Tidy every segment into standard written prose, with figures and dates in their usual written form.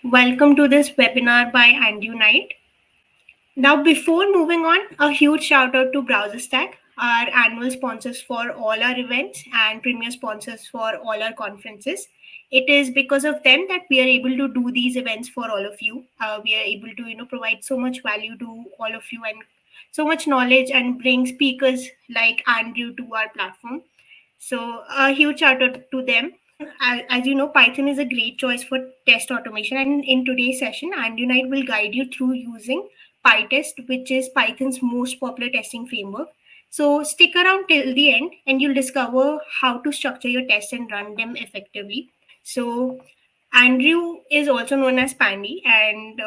Welcome to this webinar by Andrew Knight. Now, before moving on, a huge shout out to Browser Stack, our annual sponsors for all our events and premier sponsors for all our conferences. It is because of them that we are able to do these events for all of you. We are able to, provide so much value to all of you and so much knowledge and bring speakers like Andrew to our platform. So a huge shout out to them. As you know, Python is a great choice for test automation. And in today's session, Andy Knight will guide you through using Pytest, which is Python's most popular testing framework. So stick around till the end and you'll discover how to structure your tests and run them effectively. So Andrew is also known as Pandy, and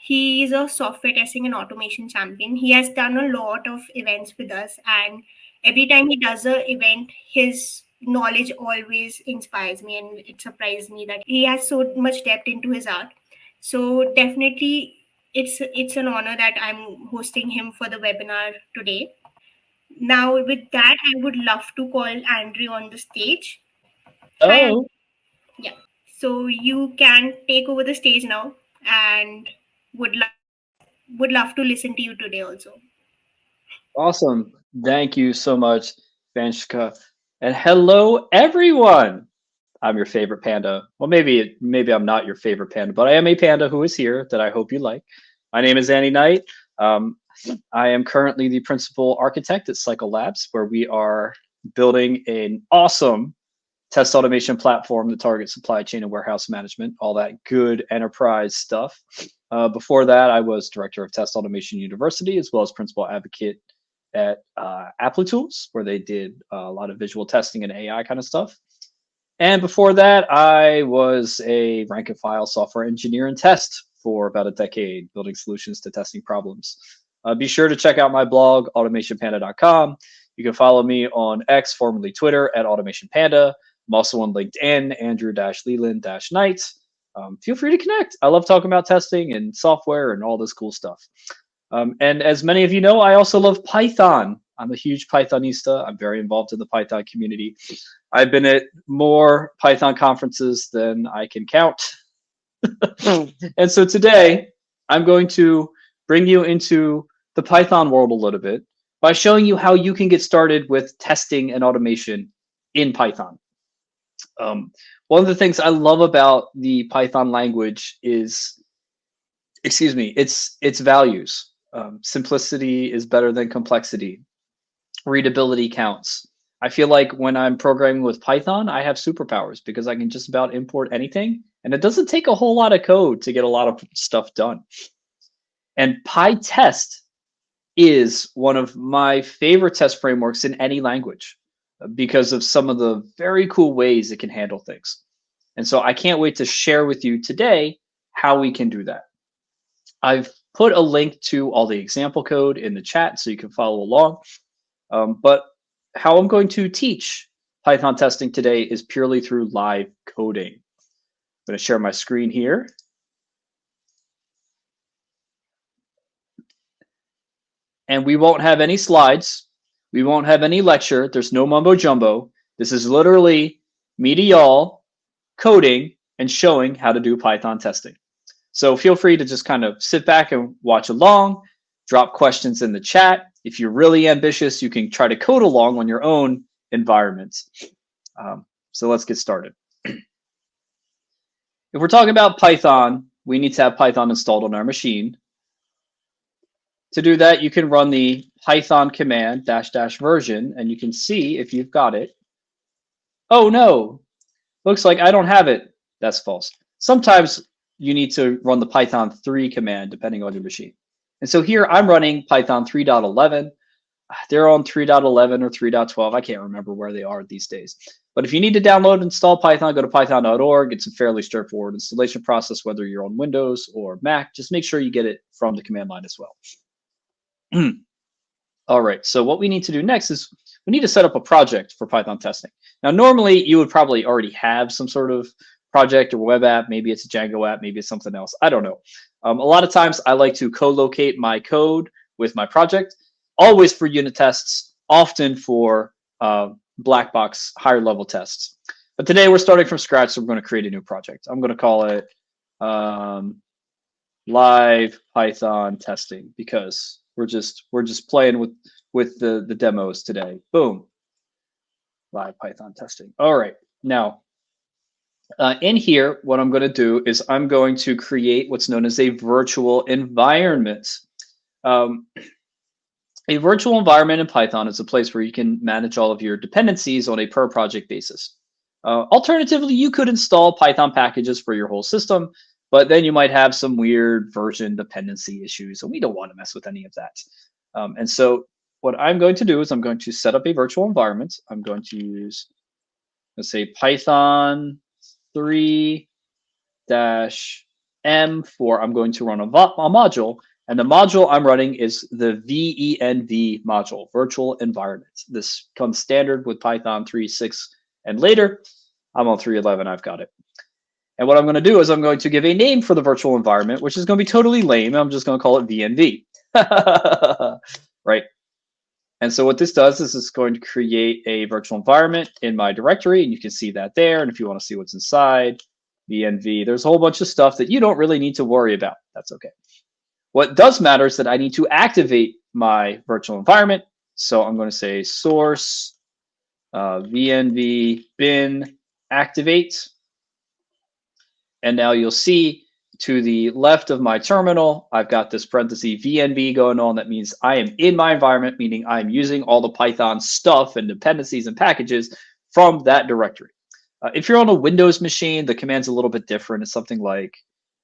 he is a software testing and automation champion. He has done a lot of events with us, and every time he does a event, his knowledge always inspires me, and it surprises me that he has so much depth into his art. So definitely, it's an honor that I'm hosting him for the webinar today. Now, with that, I would love to call Andrew on the stage. Hi, Oh, yeah. So you can take over the stage now and would love to listen to you today also. awesome. Thank you so much, Vanshika. And hello, everyone. I'm your favorite panda. Well, maybe I'm not your favorite panda, but I am a panda who is here that I hope you like. My name is Andy Knight. Um, I am currently the principal architect at Cycle Labs, where we are building an awesome test automation platform that targets supply chain and warehouse management, all that good enterprise stuff. Before that, I was director of Test Automation University, as well as principal advocate at Applitools, where they did a lot of visual testing and AI kind of stuff. And before that, I was a rank and file software engineer and test for about a decade, building solutions to testing problems. Be sure to check out my blog, automationpanda.com. You can follow me on X, formerly Twitter, at Automation Panda. I'm also on LinkedIn, Andrew-Leland-Knight. Feel free to connect. I love talking about testing and software and all this cool stuff. And as many of you know, I also love Python. I'm a huge Pythonista. I'm very involved in the Python community. I've been at more Python conferences than I can count. And so today, I'm going to bring you into the Python world a little bit by showing you how you can get started with testing and automation in Python. One of the things I love about the Python language is, its values. Simplicity is better than complexity. Readability counts. I feel like when I'm programming with Python, I have superpowers because I can just about import anything, and it doesn't take a whole lot of code to get a lot of stuff done. And Pytest is one of my favorite test frameworks in any language because of some of the very cool ways it can handle things. And so I can't wait to share with you today how we can do that. I've put a link to all the example code in the chat so you can follow along. But how I'm going to teach Python testing today is purely through live coding. I'm going to share my screen here. And we won't have any slides. We won't have any lecture. There's no mumbo jumbo. This is literally me to y'all coding and showing how to do Python testing. So feel free to just kind of sit back and watch along, drop questions in the chat. If you're really ambitious, you can try to code along on your own environments. So let's get started. If we're talking about Python, we need to have Python installed on our machine. To do that, you can run the Python command -- version, and you can see if you've got it. Oh no, looks like I don't have it. That's false. Sometimes you need to run the Python 3 command depending on your machine. And so here I'm running Python 3.11. They're on 3.11 or 3.12. I can't remember where they are these days. But if you need to download and install Python, go to python.org. It's a fairly straightforward installation process, whether you're on Windows or Mac. Just make sure you get it from the command line as well. All right, so what we need to do next is we need to set up a project for Python testing. Now, normally you would probably already have some sort of project or web app. Maybe it's a Django app, maybe it's something else. I don't know. A lot of times I like to co-locate my code with my project, always for unit tests, often for black box higher level tests. But today we're starting from scratch, so we're going to create a new project. I'm going to call it live Python testing, because we're just playing with the demos today. Boom, live Python testing. All right, now in here, what I'm going to do is I'm going to create what's known as a virtual environment. Um, a virtual environment in Python is a place where you can manage all of your dependencies on a per project basis. Alternatively, you could install Python packages for your whole system, but then you might have some weird version dependency issues, and we don't want to mess with any of that. And so what I'm going to do is I'm going to set up a virtual environment. I'm going to use, let's say, Python 3 -m for I'm going to run a module, and the module I'm running is the VENV module, virtual environment. This comes standard with Python 3.6 and later. I'm on 3.11, I've got it. And what I'm going to do is I'm going to give a name for the virtual environment, which is going to be totally lame. I'm just going to call it VNV. Right? And so what this does is it's going to create a virtual environment in my directory, and you can see that there. And if you want to see what's inside, VNV, there's a whole bunch of stuff that you don't really need to worry about. That's okay. What does matter is that I need to activate my virtual environment. So I'm going to say source VNV bin activate. And now you'll see to the left of my terminal, I've got this parenthesis VNV going on. That means I am in my environment, meaning I'm using all the Python stuff and dependencies and packages from that directory. If you're on a Windows machine, the command's a little bit different. It's something like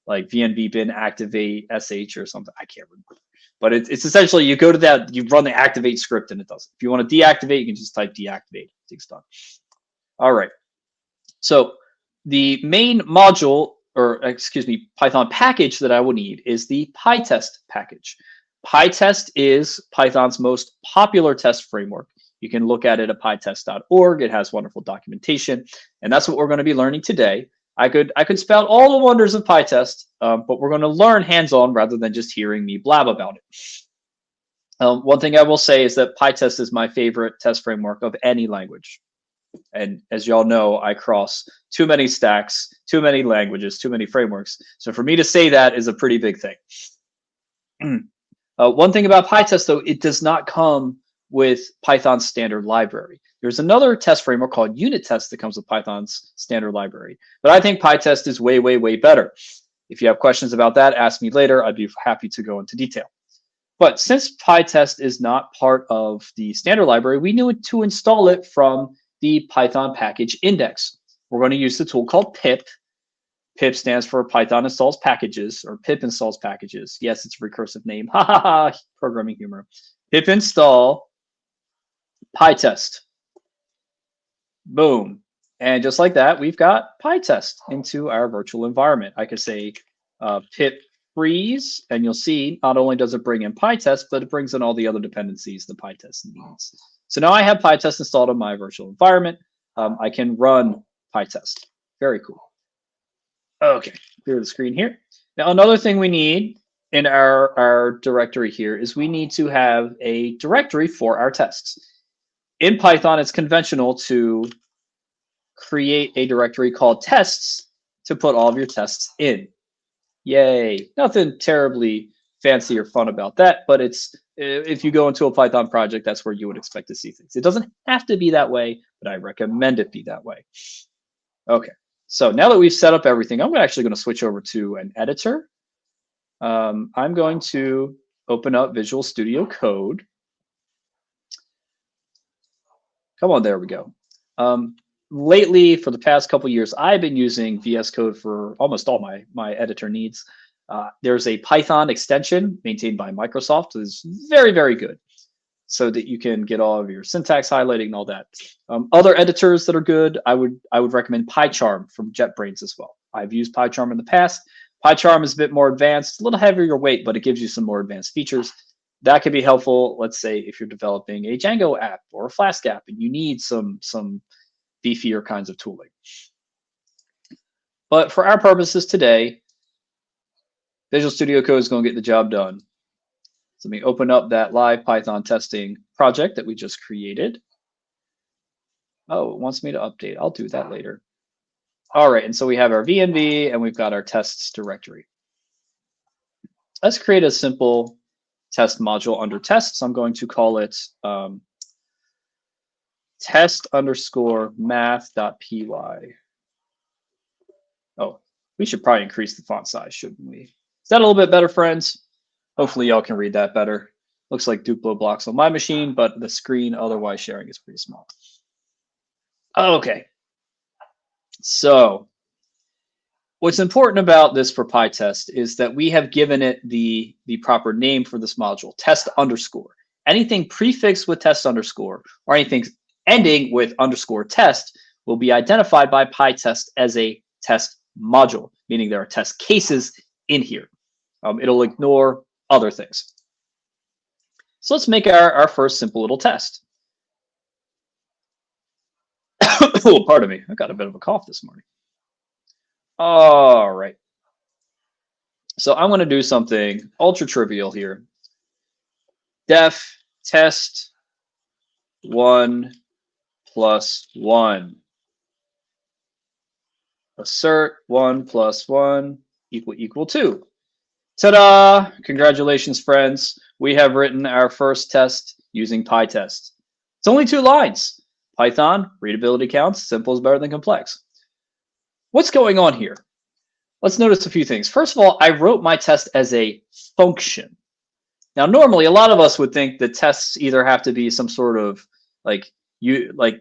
VNV bin activate sh or something. I can't remember. But it's essentially you go to that, you run the activate script and it does it. If you want to deactivate, you can just type deactivate. It's done. All right. So the main module, or excuse me, Python package that I will need is the Pytest package. Pytest is Python's most popular test framework. You can look at it at pytest.org. It has wonderful documentation, and that's what we're going to be learning today. I could spout all the wonders of Pytest, but we're going to learn hands-on rather than just hearing me blab about it. One thing I will say is that Pytest is my favorite test framework of any language. And as y'all know, I cross too many stacks, too many languages, too many frameworks. So for me to say that is a pretty big thing. One thing about Pytest, though, it does not come with Python's standard library. There's another test framework called unit test that comes with Python's standard library. But I think Pytest is way, way, way better. If you have questions about that, ask me later. I'd be happy to go into detail. But since Pytest is not part of the standard library, we need to install it from the Python package index. We're going to use the tool called pip. Pip stands for Python installs packages, or pip installs packages. Yes, it's a recursive name. Ha ha ha, programming humor. Pip install Pytest. Boom. And just like that, we've got Pytest into our virtual environment. I could say pip freeze, and you'll see not only does it bring in Pytest, but it brings in all the other dependencies the Pytest needs. So now I have Pytest installed in my virtual environment. I can run Pytest. Very cool. Okay, clear the screen here. Now, another thing we need in our directory here is we need to have a directory for our tests. In Python, it's conventional to create a directory called tests to put all of your tests in. Yay. Nothing terribly fancy or fun about that, but it's if you go into a Python project, that's where you would expect to see things. It doesn't have to be that way, but I recommend it be that way. Okay, so now that we've set up everything, I'm actually going to switch over to an editor. I'm going to open up Visual Studio Code. Come on, there we go. Lately, for the past couple years, I've been using VS Code for almost all my editor needs. There's a Python extension maintained by Microsoft that is very, very good, so that you can get all of your syntax highlighting and all that. Other editors that are good, I would recommend PyCharm from JetBrains as well. I've used PyCharm in the past. PyCharm is a bit more advanced, a little heavier weight, but it gives you some more advanced features. That could be helpful, let's say, if you're developing a Django app or a Flask app and you need some beefier kinds of tooling. But for our purposes today, Visual Studio Code is going to get the job done. So let me open up that live Python testing project that we just created. Oh, it wants me to update. I'll do that later. All right, and so we have our VNV and we've got our tests directory. Let's create a simple test module under tests. I'm going to call it test_math.py. Oh, we should probably increase the font size, shouldn't we? Is that a little bit better, friends? Hopefully y'all can read that better. Looks like Duplo blocks on my machine, but the screen otherwise sharing is pretty small. Okay. So what's important about this for Pytest is that we have given it the proper name for this module, test underscore. Anything prefixed with test underscore or anything ending with underscore test will be identified by Pytest as a test module, meaning there are test cases in here. It'll ignore other things. So let's make our first simple little test. Oh, pardon me. I got a bit of a cough this morning. All right. So I'm going to do something ultra trivial here. Def test 1 + 1. Assert 1 + 1 = 2. Ta-da! Congratulations, friends. We have written our first test using Pytest. It's only 2 lines. Python, readability counts, simple is better than complex. What's going on here? Let's notice a few things. First of all, I wrote my test as a function. Now, normally, a lot of us would think that tests either have to be some sort of like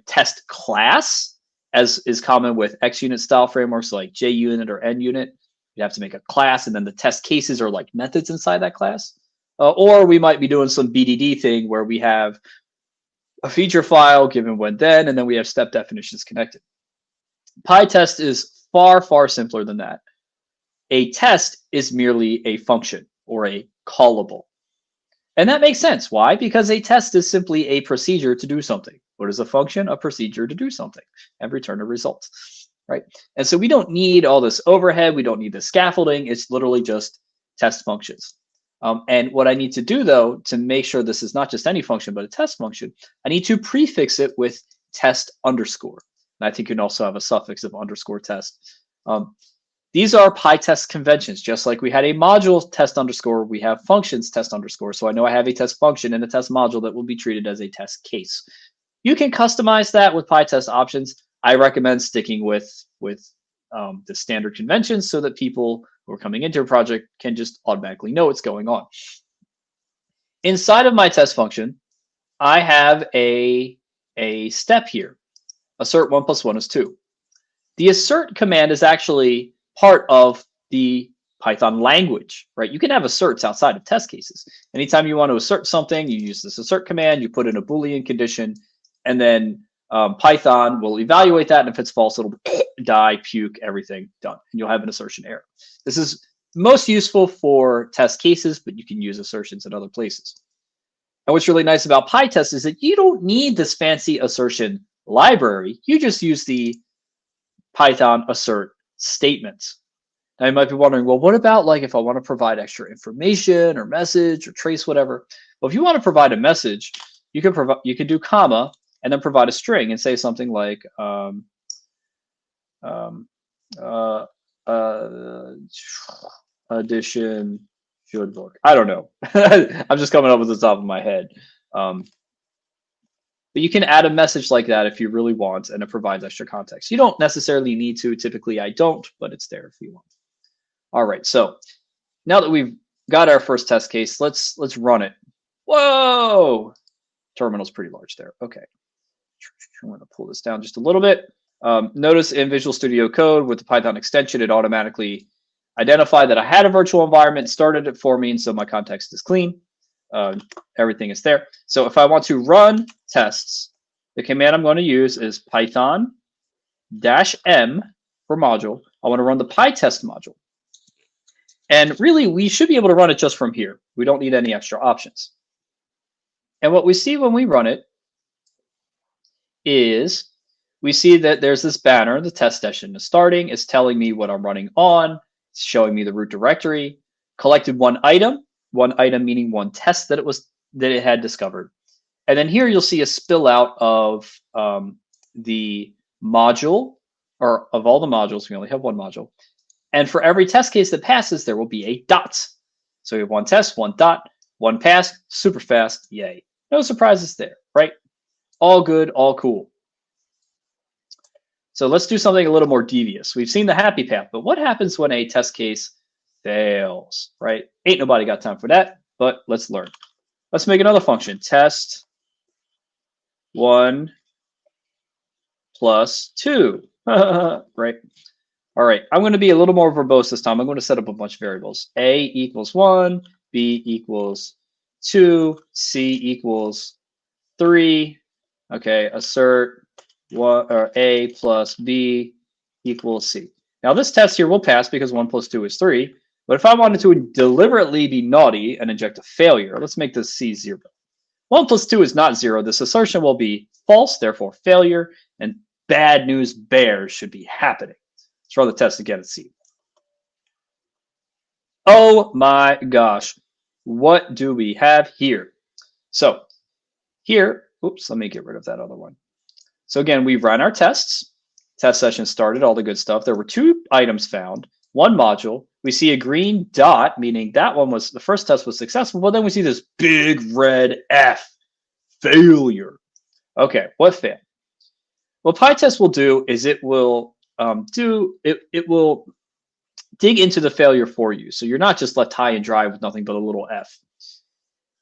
test class, as is common with XUnit style frameworks like JUnit or NUnit. You have to make a class, and then the test cases are like methods inside that class. Or we might be doing some BDD thing where we have a feature file given when then, and then we have step definitions connected. Pytest is far, far simpler than that. A test is merely a function or a callable. And that makes sense. Why? Because a test is simply a procedure to do something. What is a function? A procedure to do something and return a result, right? And so we don't need all this overhead. We don't need the scaffolding. It's literally just test functions. And what I need to do, though, to make sure this is not just any function, but a test function, I need to prefix it with test underscore. And I think you can also have a suffix of underscore test. These are Pytest conventions. Just like we had a module test underscore, we have functions test underscore. So I know I have a test function and a test module that will be treated as a test case. You can customize that with Pytest options. I recommend sticking with the standard conventions so that people who are coming into a project can just automatically know what's going on. Inside of my test function, I have a step here. Assert 1 + 1 = 2. The assert command is actually part of the Python language, right? You can have asserts outside of test cases. Anytime you want to assert something, you use this assert command, you put in a Boolean condition, and then Python will evaluate that. And if it's false, it'll die, puke, everything done. And you'll have an assertion error. This is most useful for test cases, but you can use assertions in other places. And what's really nice about Pytest is that you don't need this fancy assertion library. You just use the Python assert statements. Now you might be wondering, well, what about like if I want to provide extra information or message or trace whatever? Well, if you want to provide a message, you can do comma and then provide a string and say something like addition should look. I don't know. I'm just coming up with the top of my head. But you can add a message like that if you really want, and it provides extra context. You don't necessarily need to. Typically, I don't, but it's there if you want. All right, so now that we've got our first test case, let's run it. Whoa! Terminal's pretty large there. Okay. I'm going to pull this down just a little bit. Notice in Visual Studio Code with the Python extension, it automatically identified that I had a virtual environment, started it for me, and so my context is clean. Everything is there. So if I want to run tests, the command I'm going to use is Python -m for module. I want to run the Pytest module. And really, we should be able to run it just from here. We don't need any extra options. And what we see when we run it is we see that there's this banner, the test session is starting. It's telling me what I'm running on. It's showing me the root directory, collected one item meaning one test that it had discovered. And then here you'll see a spill out of the module or of all the modules, we only have one module. And for every test case that passes, there will be a dot. So we have one test, one dot, one pass, super fast, yay. No surprises there, right? All good, all cool. So let's do something a little more devious. We've seen the happy path, but what happens when a test case fails, right? Ain't nobody got time for that, but let's learn. Let's make another function, test 1 plus 2, right? All right, I'm going to be a little more verbose this time. I'm going to set up a bunch of variables. A equals 1, B equals 2, C equals 3. Okay, assert A plus B equals C. Now this test here will pass because 1 plus 2 is 3. But if I wanted to deliberately be naughty and inject a failure, let's make this C 0. 1 plus 2 is not 0. This assertion will be false, therefore failure, and bad news bears should be happening. Let's run the test again and see. Oh my gosh. What do we have here? So here, oops, let me get rid of that other one. So again, we've run our tests. Test session started, all the good stuff. There were 2 items found, 1 module. We see a green dot, meaning that one was, the first test was successful, but then we see this big red F, failure. Okay, what failed? What Pytest will do is it will it will dig into the failure for you. So you're not just left high and dry with nothing but a little F.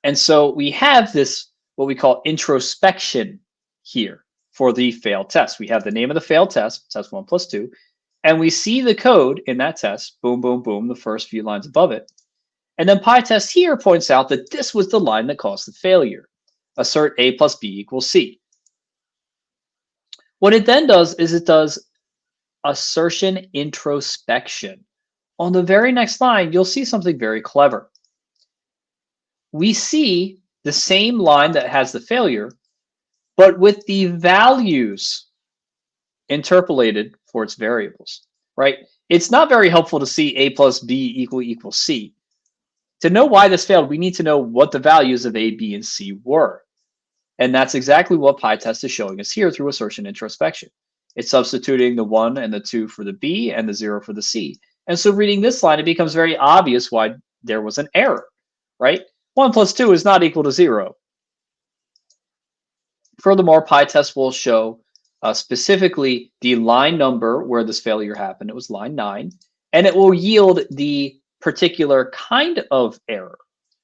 And so we have this, what we call introspection here for the failed test. We have the name of the failed test, test 1 plus 2, and we see the code in that test, boom, boom, boom, the first few lines above it. And then Pytest here points out that this was the line that caused the failure. Assert A plus B equals C. What it then does is it does assertion introspection. On the very next line, you'll see something very clever. We see the same line that has the failure, but with the values interpolated for its variables, right? It's not very helpful to see A plus B equals C. To know why this failed, we need to know what the values of A, B, and C were. And that's exactly what Pytest is showing us here through assertion introspection. It's substituting the 1 and the 2 for the B and the 0 for the C. And so reading this line, it becomes very obvious why there was an error, right? 1 plus 2 is not equal to 0. Furthermore, Pytest will show specifically the line number where this failure happened. It was line 9. And it will yield the particular kind of error,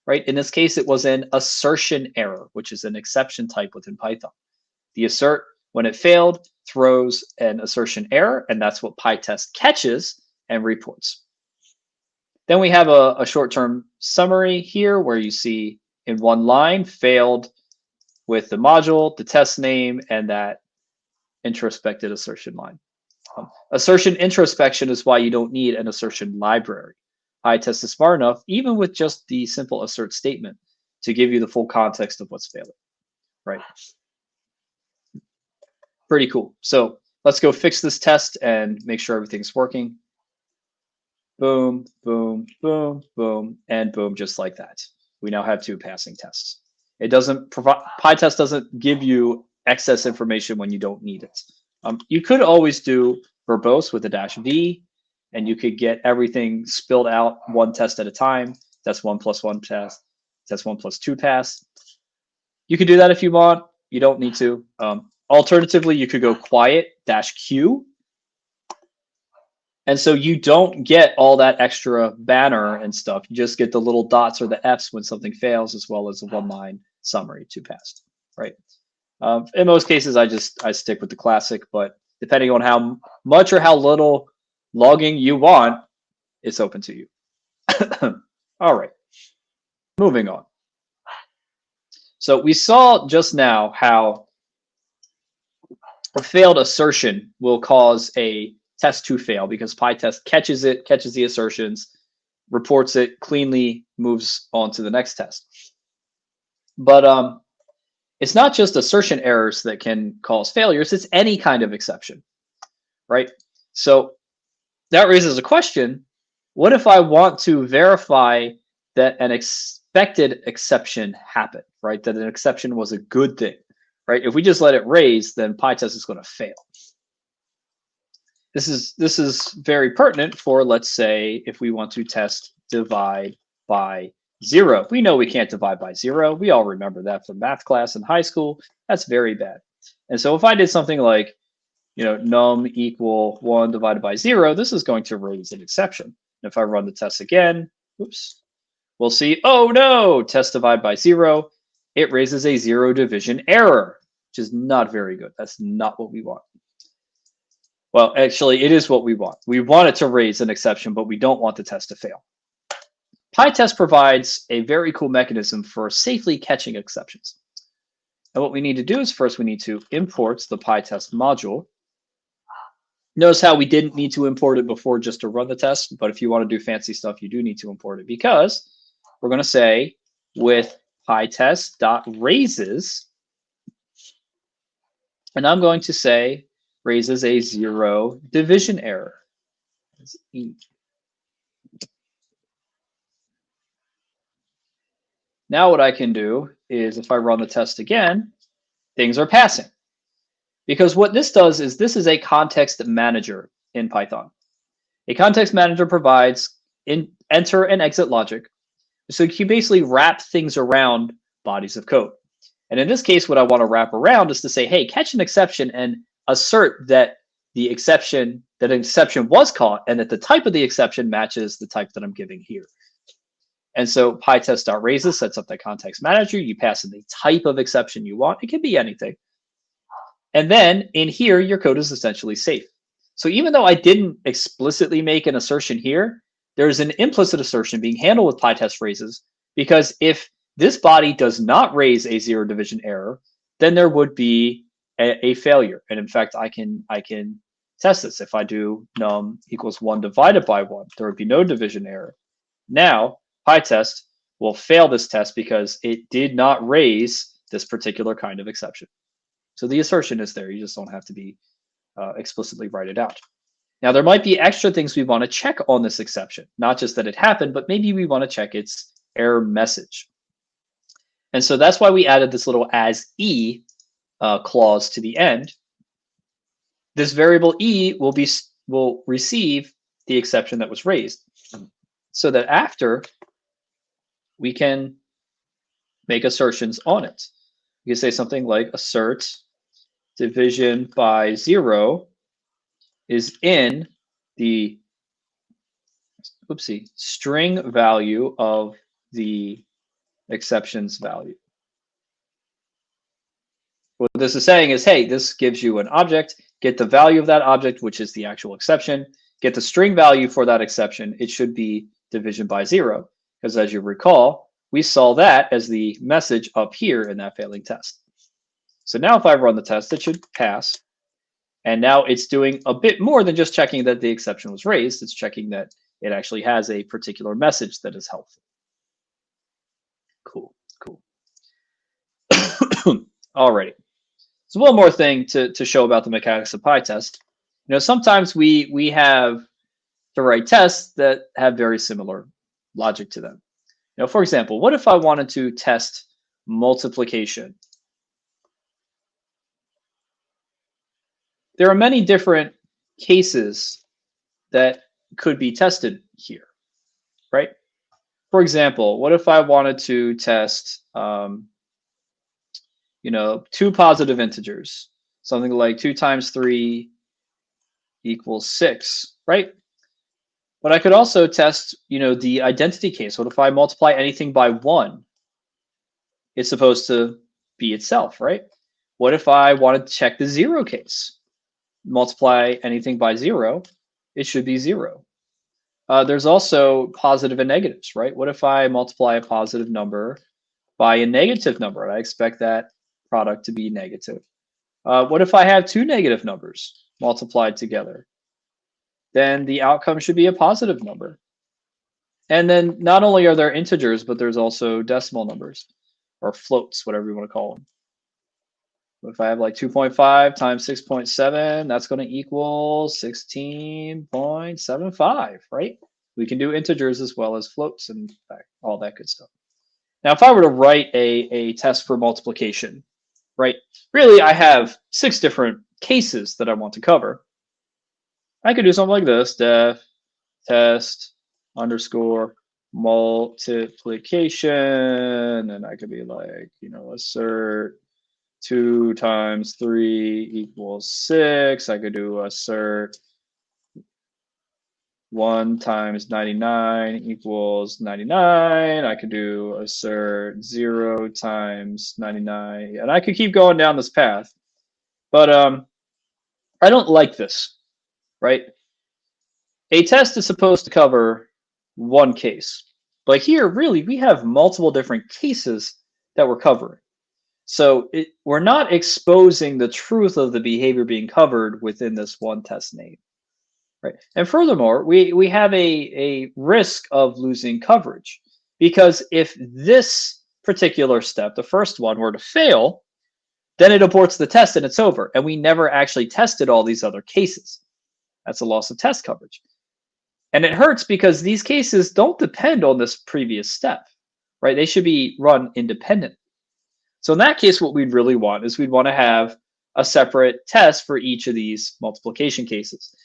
right? In this case, it was an assertion error, which is an exception type within Python. The assert, when it failed, throws an assertion error, and that's what Pytest catches and reports. Then we have a short-term summary here where you see in one line, failed with the module, the test name, and that introspected assertion line. Assertion introspection is why you don't need an assertion library. Pytest is smart enough, even with just the simple assert statement, to give you the full context of what's failing, right? Pretty cool. So let's go fix this test and make sure everything's working. Boom, boom, boom, boom, and boom, just like that. We now have 2 passing tests. It doesn't provide, Pytest doesn't give you excess information when you don't need it. You could always do verbose with a -v, and you could get everything spilled out 1 test at a time. That's 1 plus 1 pass. That's 1 plus 2 pass. You could do that if you want. You don't need to. Alternatively, you could go quiet -q. And so you don't get all that extra banner and stuff. You just get the little dots or the Fs when something fails, as well as a 1-line summary to pass, right? In most cases, I stick with the classic, but depending on how much or how little logging you want, it's open to you. All right, moving on. So we saw just now how a failed assertion will cause a test to fail because Pytest catches it, catches the assertions, reports it, cleanly moves on to the next test. But it's not just assertion errors that can cause failures, it's any kind of exception, right? So that raises a question. What if I want to verify that an expected exception happened, right? That an exception was a good thing, right? If we just let it raise, then Pytest is going to fail. this is very pertinent for, let's say, if we want to test divide by 0. We know we can't divide by 0. We all remember that from math class in high school. That's very bad. And so if I did something like, num equal 1 divided by 0, this is going to raise an exception. And if I run the test again, oops, we'll see, oh no, test divide by 0, it raises a 0 division error, which is not very good. That's not what we want. Well, actually, it is what we want. We want it to raise an exception, but we don't want the test to fail. Pytest provides a very cool mechanism for safely catching exceptions. And what we need to do is first we need to import the Pytest module. Notice how we didn't need to import it before just to run the test, but if you want to do fancy stuff, you do need to import it, because we're going to say with pytest.raises, and I'm going to say raises a 0 division error. That's E. Now what I can do is, if I run the test again, things are passing. Because what this does is, this is a context manager in Python. A context manager provides enter and exit logic. So you can basically wrap things around bodies of code. And in this case, what I want to wrap around is to say, hey, catch an exception and assert that an exception was caught, and that the type of the exception matches the type that I'm giving here. And so pytest.raises sets up that context manager. You pass in the type of exception you want. It can be anything. And then in here, your code is essentially safe. So even though I didn't explicitly make an assertion here, there's an implicit assertion being handled with Pytest raises, because if this body does not raise a 0 division error, then there would be a failure. And in fact, I can test this. If I do num equals 1 divided by 1, there would be no division error. Now, Pytest will fail this test because it did not raise this particular kind of exception. So the assertion is there. You just don't have to be explicitly write it out. Now, there might be extra things we want to check on this exception, not just that it happened, but maybe we want to check its error message. And so that's why we added this little as E clause to the end. This variable E will receive the exception that was raised, so that after we can make assertions on it. You can say something like assert division by 0 is in the string value of the exceptions value. What this is saying is, hey, this gives you an object, get the value of that object, which is the actual exception, get the string value for that exception. It should be division by 0, because as you recall, we saw that as the message up here in that failing test. So now if I run the test, it should pass. And now it's doing a bit more than just checking that the exception was raised. It's checking that it actually has a particular message that is helpful. Cool. Alrighty. So one more thing to show about the mechanics of Pytest. Sometimes we have to write tests that have very similar logic to them. For example, what if I wanted to test multiplication? There are many different cases that could be tested here, right? For example, what if I wanted to test, 2 positive integers, something like 2 times 3 equals 6, right? But I could also test, the identity case. What if I multiply anything by 1? It's supposed to be itself, right? What if I wanted to check the 0 case? Multiply anything by 0, it should be 0. There's also positive and negatives, right? What if I multiply a positive number by a negative number? I expect that product to be negative. What if I have 2 negative numbers multiplied together? Then the outcome should be a positive number. And then not only are there integers, but there's also decimal numbers, or floats, whatever you want to call them. If I have like 2.5 times 6.7, that's going to equal 16.75, right? We can do integers as well as floats and all that good stuff. Now, if I were to write a test for multiplication, right, really I have 6 different cases that I want to cover. I could do something like this, def test underscore multiplication, and I could be like, assert 2 times 3 equals 6. I could do assert 1 times 99 equals 99. I could do assert 0 times 99, and I could keep going down this path. But I don't like this, right? A test is supposed to cover one case. But here, really, we have multiple different cases that we're covering. So we're not exposing the truth of the behavior being covered within this one test name. Right. And furthermore, we have a risk of losing coverage, because if this particular step, the first one, were to fail, then it aborts the test and it's over. And we never actually tested all these other cases. That's a loss of test coverage. And it hurts because these cases don't depend on this previous step, right? They should be run independently. So in that case, what we'd really want is we'd want to have a separate test for each of these multiplication cases.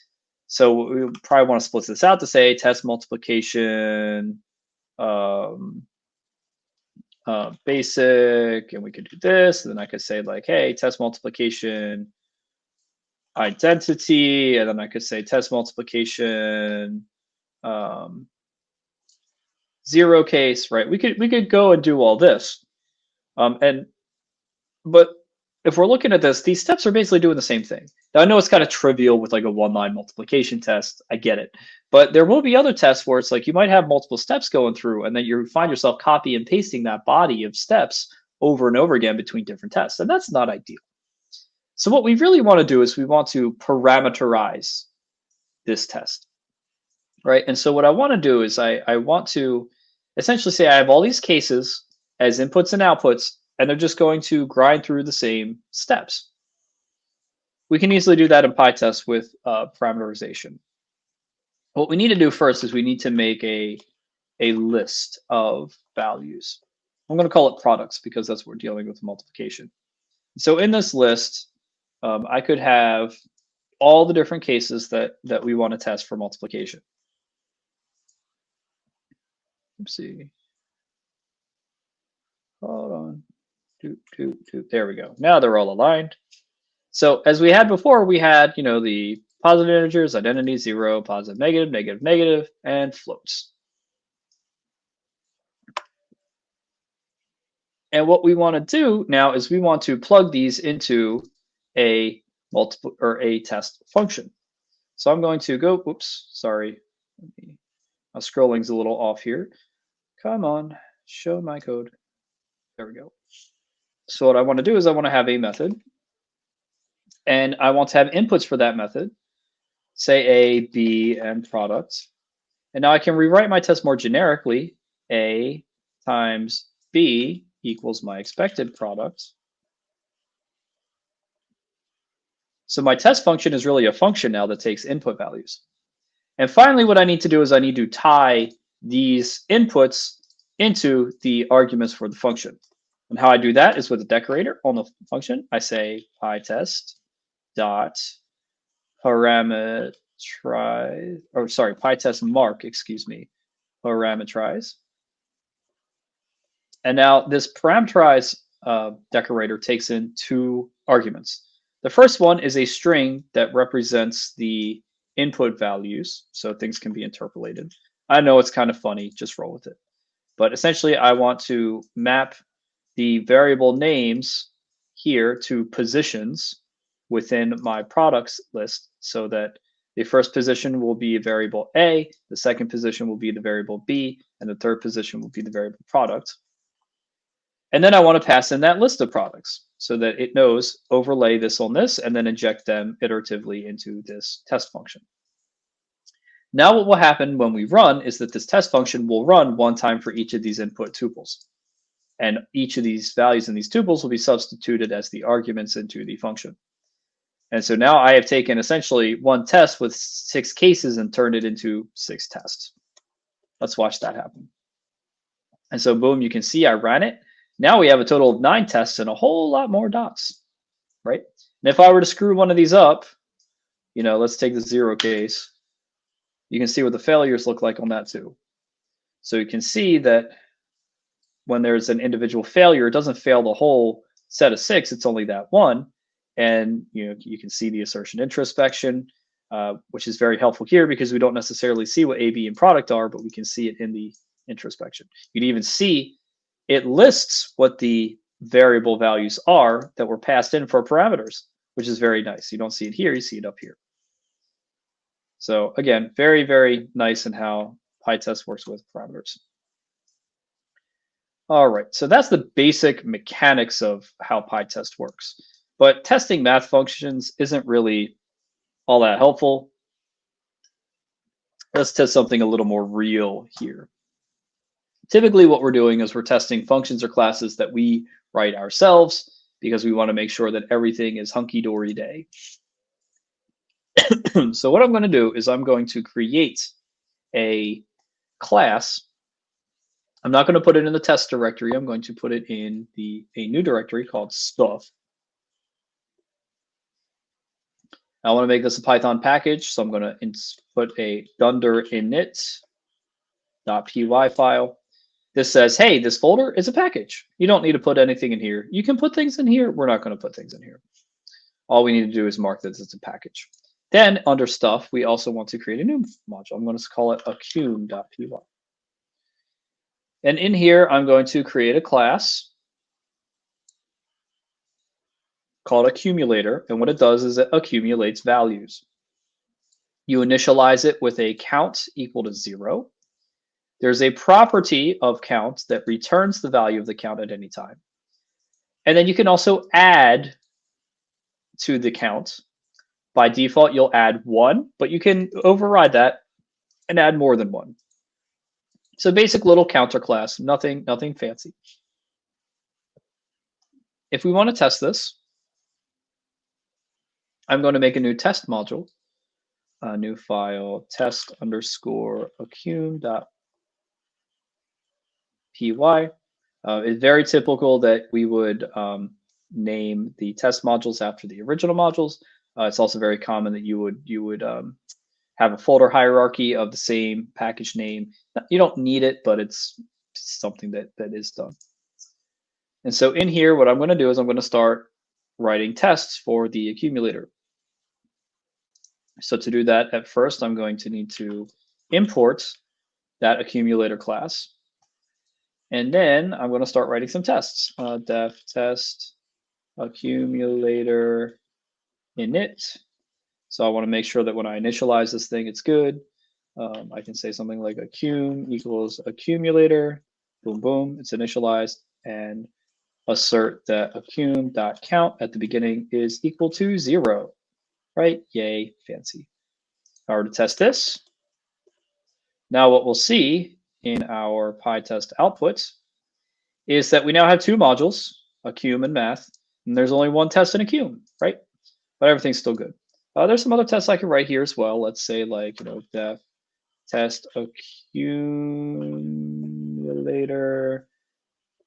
So we probably want to split this out to say test multiplication basic, and we could do this. And then I could say like, hey, test multiplication identity, and then I could say test multiplication zero case, right? We could go and do all this, but if we're looking at this, these steps are basically doing the same thing. Now I know it's kind of trivial with like a one-line multiplication test. I get it, but there will be other tests where it's like you might have multiple steps going through, and then you find yourself copy and pasting that body of steps over and over again between different tests, and that's not ideal. So what we really want to do is we want to parameterize this test, right? And so what I want to do is I want to essentially say I have all these cases as inputs and outputs, and they're just going to grind through the same steps. We can easily do that in Pytest with parameterization. What we need to do first is we need to make a list of values. I'm going to call it products because that's what we're dealing with multiplication. So in this list, I could have all the different cases that we want to test for multiplication. Oopsie. Hold on. There we go. Now they're all aligned. So as we had before, we had, the positive integers, identity, 0, positive, negative, negative, negative, and floats. And what we want to do now is we want to plug these into a multiple or a test function. So I'm going to go, oops, sorry. My scrolling's a little off here. Come on, show my code. There we go. So what I want to do is I want to have a method, and I want to have inputs for that method, say A, B, and product. And now I can rewrite my test more generically. A times B equals my expected product. So my test function is really a function now that takes input values. And finally, what I need to do is I need to tie these inputs into the arguments for the function. And how I do that is with a decorator on the function. I say Pytest dot parameterize, or sorry, Pytest mark, excuse me, parameterize. And now this parameterize decorator takes in 2 arguments. The first one is a string that represents the input values, so things can be interpolated. I know it's kind of funny, just roll with it. But essentially, I want to map the variable names here to positions within my products list, so that the first position will be a variable A, the second position will be the variable B, and the third position will be the variable product. And then I want to pass in that list of products so that it knows overlay this on this and then inject them iteratively into this test function. Now what will happen when we run is that this test function will run one time for each of these input tuples. And each of these values in these tuples will be substituted as the arguments into the function. And so now I have taken essentially one test with 6 cases and turned it into 6 tests. Let's watch that happen. And so boom, you can see I ran it. Now we have a total of 9 tests and a whole lot more dots, right? And if I were to screw one of these up, let's take the 0 case. You can see what the failures look like on that too. So you can see that when there's an individual failure, it doesn't fail the whole set of 6, it's only that one. And you can see the assertion introspection, which is very helpful here because we don't necessarily see what A, B, and product are, but we can see it in the introspection. You can even see it lists what the variable values are that were passed in for parameters, which is very nice. You don't see it here, you see it up here. So again, very, very nice in how Pytest works with parameters. All right, so that's the basic mechanics of how Pytest works. But testing math functions isn't really all that helpful. Let's test something a little more real here. Typically what we're doing is we're testing functions or classes that we write ourselves because we want to make sure that everything is hunky-dory day. So what I'm going to do is I'm going to create a class. I'm not going to put it in the test directory. I'm going to put it in a new directory called stuff. I want to make this a Python package, so I'm going to put a dunder init.py file. This says, hey, this folder is a package. You don't need to put anything in here. You can put things in here. We're not going to put things in here. All we need to do is mark that it's a package. Then under stuff, we also want to create a new module. I'm going to call it accum.py. And in here, I'm going to create a class called accumulator. And what it does is it accumulates values. You initialize it with a count equal to 0. There's a property of count that returns the value of the count at any time. And then you can also add to the count. By default, you'll add 1, but you can override that and add more than 1. So basic little counter class, nothing fancy. If we want to test this, I'm going to make a new test module, a new file, test_accum.py. It's very typical that we would name the test modules after the original modules. It's also very common that you would have a folder hierarchy of the same package name. You don't need it, but it's something that is done. And so in here, what I'm going to do is I'm going to start writing tests for the accumulator. So to do that, at first, I'm going to need to import that accumulator class. And then I'm going to start writing some tests. Def test accumulator init. So I want to make sure that when I initialize this thing, it's good. I can say something like accum equals accumulator. Boom, boom. It's initialized. And assert that accum.count at the beginning is equal to 0. Right? Yay, fancy. If I were to test this, now what we'll see in our Pytest output is that we now have 2 modules, accum and math, and there's only 1 test in accum, right? But everything's still good. There's some other tests I can write here as well. Let's say like, def test accumulator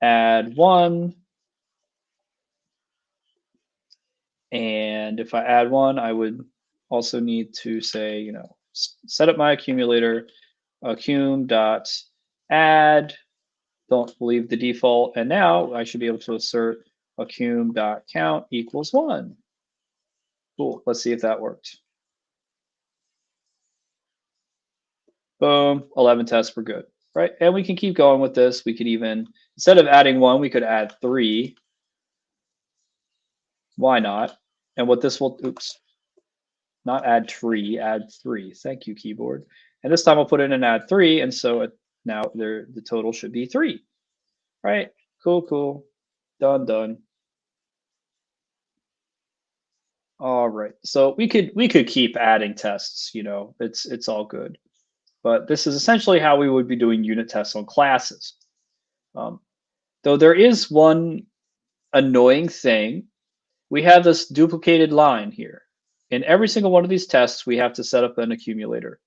add 1. And if I add 1, I would also need to say, set up my accumulator, accum.add, don't leave the default. And now I should be able to assert accum.count equals 1. Cool, let's see if that worked. Boom, 11 tests, we're good, right? And we can keep going with this. We could even, instead of adding 1, we could add 3. Why not? And what this will, not add 3, add 3. Thank you, keyboard. And this time I'll put in an add 3, and so now the total should be 3, right? Cool, cool, done. All right, so we could keep adding tests. It's all good, but this is essentially how we would be doing unit tests on classes. Though there is one annoying thing. We have this duplicated line here. In every single one of these tests, we have to set up an accumulator.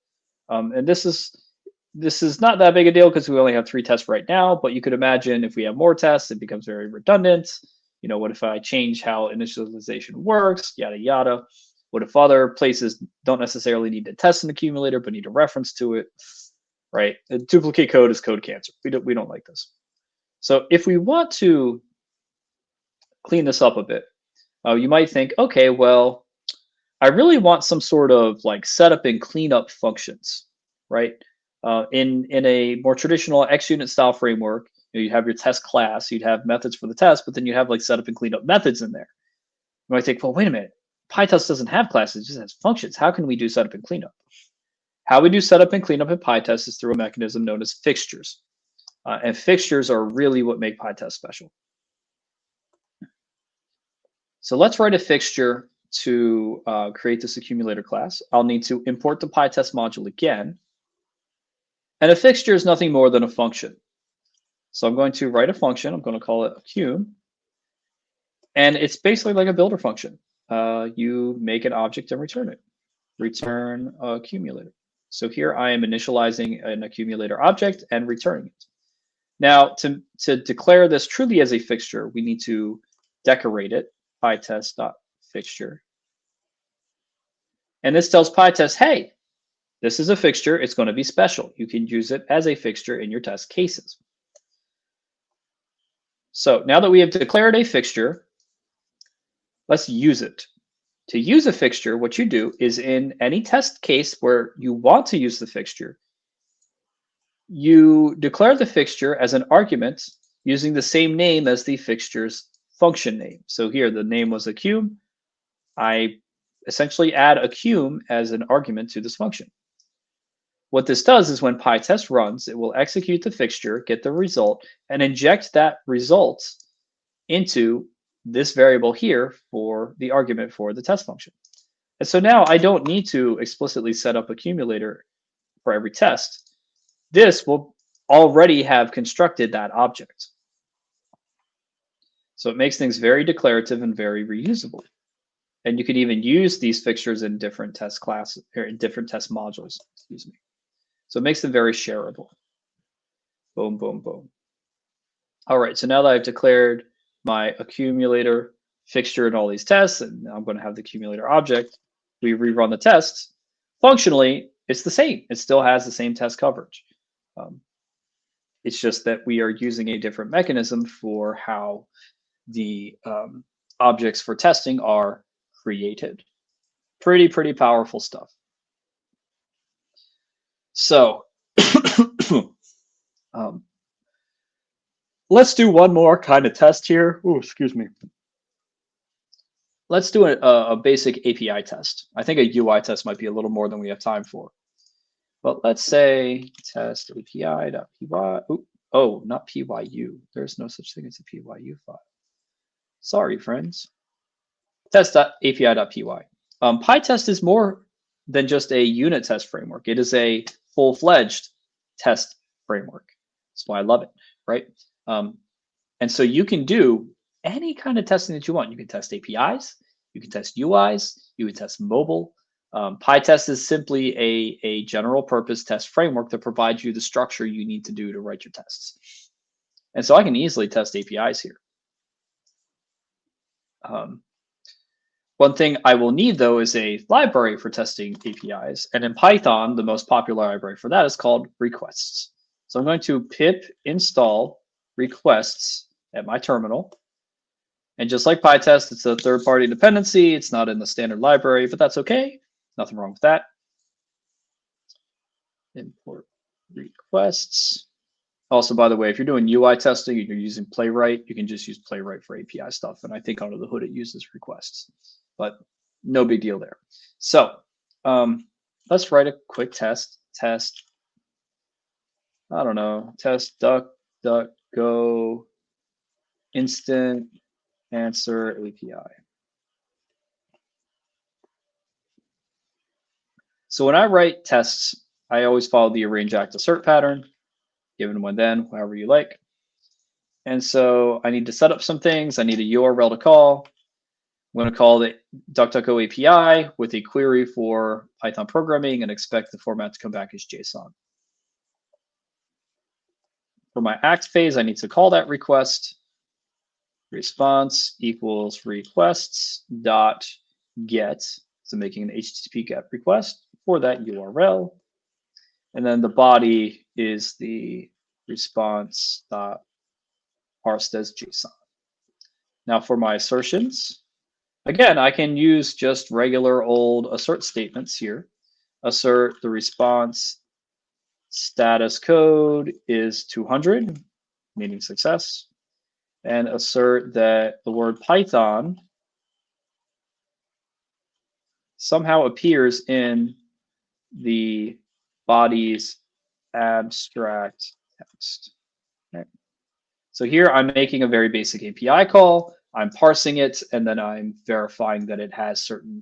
And this is not that big a deal because we only have 3 tests right now, but you could imagine if we have more tests, it becomes very redundant. What if I change how initialization works, yada, yada. What if other places don't necessarily need to test an accumulator, but need a reference to it, right? Duplicate code is code cancer. We don't like this. So if we want to clean this up a bit, you might think, okay, well, I really want some sort of like setup and cleanup functions, right? In a more traditional XUnit style framework, you have your test class, you'd have methods for the test, but then you have like setup and cleanup methods in there. You might think, well, wait a minute, Pytest doesn't have classes, it just has functions. How can we do setup and cleanup? How we do setup and cleanup in Pytest is through a mechanism known as fixtures. And fixtures are really what make Pytest special. So let's write a fixture to create this accumulator class. I'll need to import the Pytest module again. And a fixture is nothing more than a function. So I'm going to write a function. I'm going to call it accum. And it's basically like a builder function. You make an object and return it. Return accumulator. So here I am initializing an accumulator object and returning it. Now, to declare this truly as a fixture, we need to decorate it, pytest.fixture. And this tells Pytest, hey, this is a fixture. It's going to be special. You can use it as a fixture in your test cases. So now that we have declared a fixture, let's use it. To use a fixture, what you do is in any test case where you want to use the fixture, you declare the fixture as an argument using the same name as the fixture's function name. So here the name was accum. I essentially add accum as an argument to this function. What this does is when Pytest runs, it will execute the fixture, get the result, and inject that result into this variable here for the argument for the test function. And so now I don't need to explicitly set up accumulator for every test. This will already have constructed that object. So it makes things very declarative and very reusable. And you can even use these fixtures in different test classes or in different test modules, excuse me. So it makes them very shareable. Boom, boom, boom. All right, so now that I've declared my accumulator fixture in all these tests, and I'm going to have the accumulator object, we rerun the tests. Functionally, it's the same. It still has the same test coverage. It's just that we are using a different mechanism for how the objects for testing are created. Pretty powerful stuff. So let's do one more kind of test here. Oh, excuse me. Let's do a basic API test. I think a UI test might be a little more than we have time for. But let's say test API.py. Oh, not PYU. There's no such thing as a PYU file. Sorry, friends. Test.api.py. Pytest is more than just a unit test framework. It is a full-fledged test framework. That's why I love it, right? And so you can do any kind of testing that you want. You can test APIs, you can test UIs, you can test mobile. Pytest is simply a general purpose test framework that provides you the structure you need to do to write your tests. And so I can easily test APIs here. One thing I will need, though, is a library for testing APIs. And in Python, the most popular library for that is called requests. So I'm going to pip install requests at my terminal. And just like Pytest, it's a third-party dependency. It's not in the standard library, but that's okay. Nothing wrong with that. Import requests. Also, by the way, if you're doing UI testing and you're using Playwright, you can just use Playwright for API stuff. And I think under the hood, it uses requests, but no big deal there. So let's write a quick test. I don't know, test DuckDuckGo instant answer API. So when I write tests, I always follow the arrange act assert pattern, given when then, however you like. And so I need to set up some things. I need a URL to call. I'm going to call the DuckDuckGo API with a query for Python programming and expect the format to come back as JSON. For my act phase, I need to call that request. Response equals requests dot get So making an HTTP GET request for that URL. And then the body is the response parsed as JSON. Now for my assertions, again, I can use just regular old assert statements here. Assert the response status code is 200, meaning success, and assert that the word Python somehow appears in the body's abstract text. Okay. So here I'm making a very basic API call, I'm parsing it, and then I'm verifying that it has certain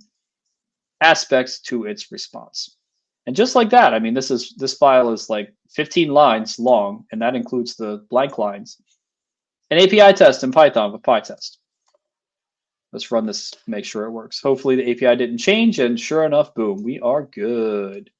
aspects to its response. And just like that, I mean, this file is like 15 lines long, and that includes the blank lines. An API test in Python with Pytest. Let's run this, make sure it works. Hopefully the API didn't change, and sure enough, boom, we are good.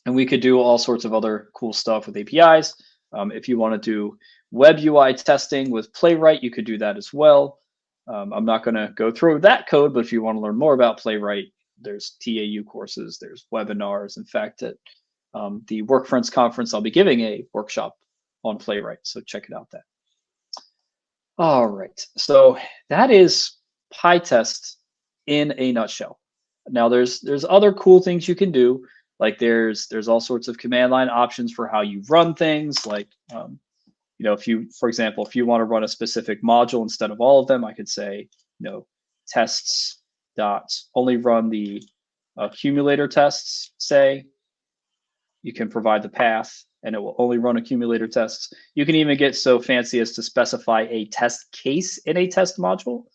And we could do all sorts of other cool stuff with APIs. If you want to do web UI testing with Playwright, you could do that as well. I'm not going to go through that code, but if you want to learn more about Playwright, there's TAU courses, there's webinars. In fact, at the Work Friends conference, I'll be giving a workshop on Playwright, so check it out there. All right, so that is Pytest in a nutshell. Now there's other cool things you can do. Like there's all sorts of command line options for how you run things. Like you know, if you, for example, if you want to run a specific module instead of all of them, I could say, you know, tests dot only run the accumulator tests. Say you can provide the path, and it will only run accumulator tests. You can even get so fancy as to specify a test case in a test module.